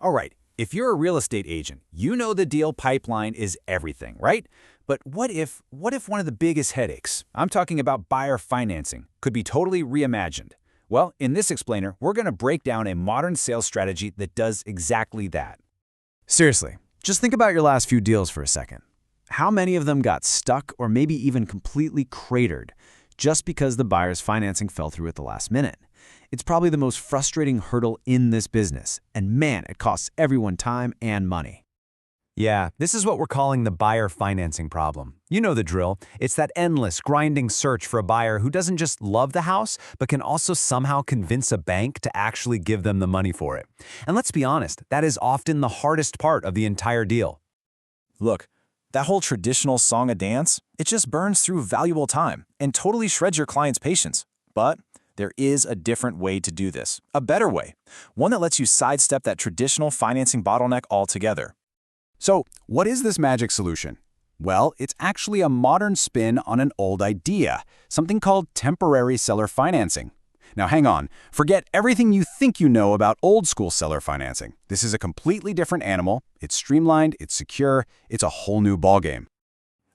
All right, if you're a real estate agent, you know the deal pipeline is everything, right? But what if one of the biggest headaches, I'm talking about buyer financing, could be totally reimagined? Well, in this explainer, we're going to break down a modern sales strategy that does exactly that. Seriously, just think about your last few deals for a second. How many of them got stuck or maybe even completely cratered just because the buyer's financing fell through at the last minute? It's probably the most frustrating hurdle in this business, and man, it costs everyone time and money. Yeah, this is what we're calling the buyer financing problem. You know the drill. It's that endless, grinding search for a buyer who doesn't just love the house, but can also somehow convince a bank to actually give them the money for it. And let's be honest, that is often the hardest part of the entire deal. Look, that whole traditional song and dance, it just burns through valuable time and totally shreds your client's patience. But there is a different way to do this, a better way, one that lets you sidestep that traditional financing bottleneck altogether. So, what is this magic solution? Well, it's actually a modern spin on an old idea, something called temporary seller financing. Now hang on, forget everything you think you know about old-school seller financing. This is a completely different animal, it's streamlined, it's secure, it's a whole new ballgame.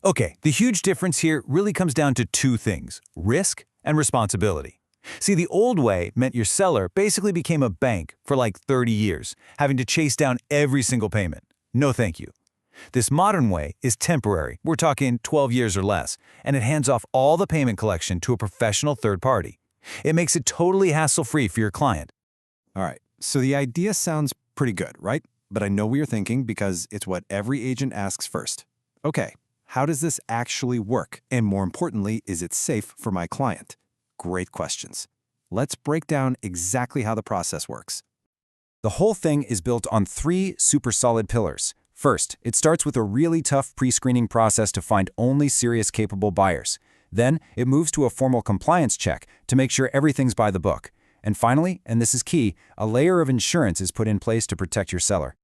Okay, the huge difference here really comes down to two things: risk and responsibility. See, the old way meant your seller basically became a bank for like 30 years, having to chase down every single payment. No thank you. This modern way is temporary, we're talking 12 years or less, and it hands off all the payment collection to a professional third party. It makes it totally hassle-free for your client. All right, so the idea sounds pretty good, right? But I know what you're thinking because it's what every agent asks first. Okay, how does this actually work? And more importantly, is it safe for my client? Great questions. Let's break down exactly how the process works. The whole thing is built on three super solid pillars. First, it starts with a really tough pre-screening process to find only serious capable buyers. Then, it moves to a formal compliance check to make sure everything's by the book. And finally, and this is key, a layer of insurance is put in place to protect your seller.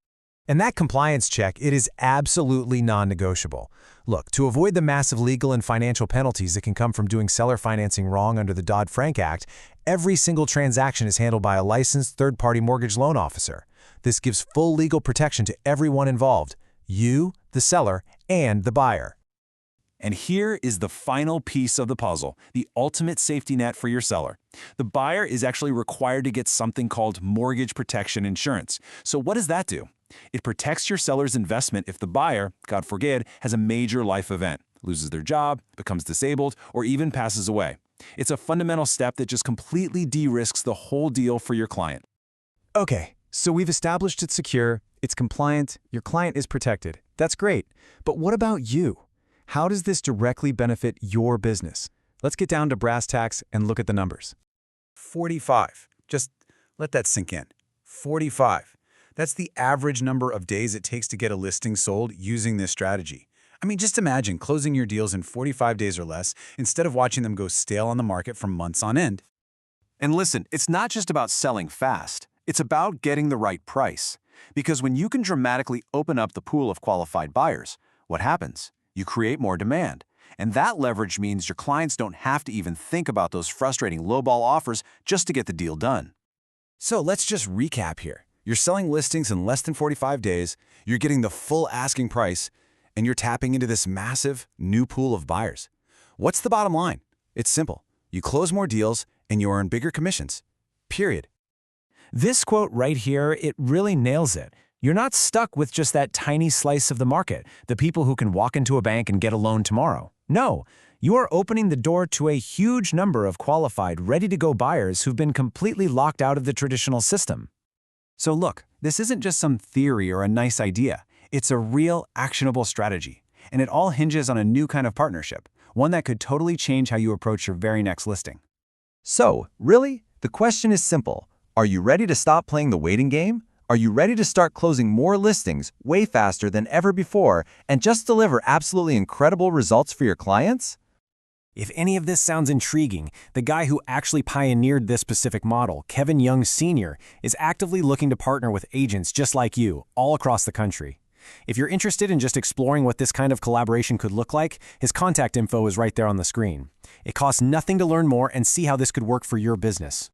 And that compliance check, it is absolutely non-negotiable. Look, to avoid the massive legal and financial penalties that can come from doing seller financing wrong under the Dodd-Frank Act, every single transaction is handled by a licensed third-party mortgage loan officer. This gives full legal protection to everyone involved: you, the seller, and the buyer. And here is the final piece of the puzzle, the ultimate safety net for your seller. The buyer is actually required to get something called mortgage protection insurance. So what does that do? It protects your seller's investment if the buyer, God forbid, has a major life event, loses their job, becomes disabled, or even passes away. It's a fundamental step that just completely de-risks the whole deal for your client. Okay, so we've established it's secure, it's compliant, your client is protected. That's great. But what about you? How does this directly benefit your business? Let's get down to brass tacks and look at the numbers. 45. Just let that sink in. 45. That's the average number of days it takes to get a listing sold using this strategy. I mean, just imagine closing your deals in 45 days or less instead of watching them go stale on the market for months on end. And listen, it's not just about selling fast. It's about getting the right price. Because when you can dramatically open up the pool of qualified buyers, what happens? You create more demand. And that leverage means your clients don't have to even think about those frustrating lowball offers just to get the deal done. So let's just recap here. You're selling listings in less than 45 days, you're getting the full asking price, and you're tapping into this massive new pool of buyers. What's the bottom line? It's simple. You close more deals and you earn bigger commissions. Period. This quote right here, it really nails it. You're not stuck with just that tiny slice of the market, the people who can walk into a bank and get a loan tomorrow. No, you are opening the door to a huge number of qualified, ready-to-go buyers who've been completely locked out of the traditional system. So look, this isn't just some theory or a nice idea. It's a real, actionable strategy. And it all hinges on a new kind of partnership, one that could totally change how you approach your very next listing. So, really, the question is simple. Are you ready to stop playing the waiting game? Are you ready to start closing more listings way faster than ever before and just deliver absolutely incredible results for your clients? If any of this sounds intriguing, the guy who actually pioneered this specific model, Kevin Young Sr., is actively looking to partner with agents just like you all across the country. If you're interested in just exploring what this kind of collaboration could look like, his contact info is right there on the screen. It costs nothing to learn more and see how this could work for your business.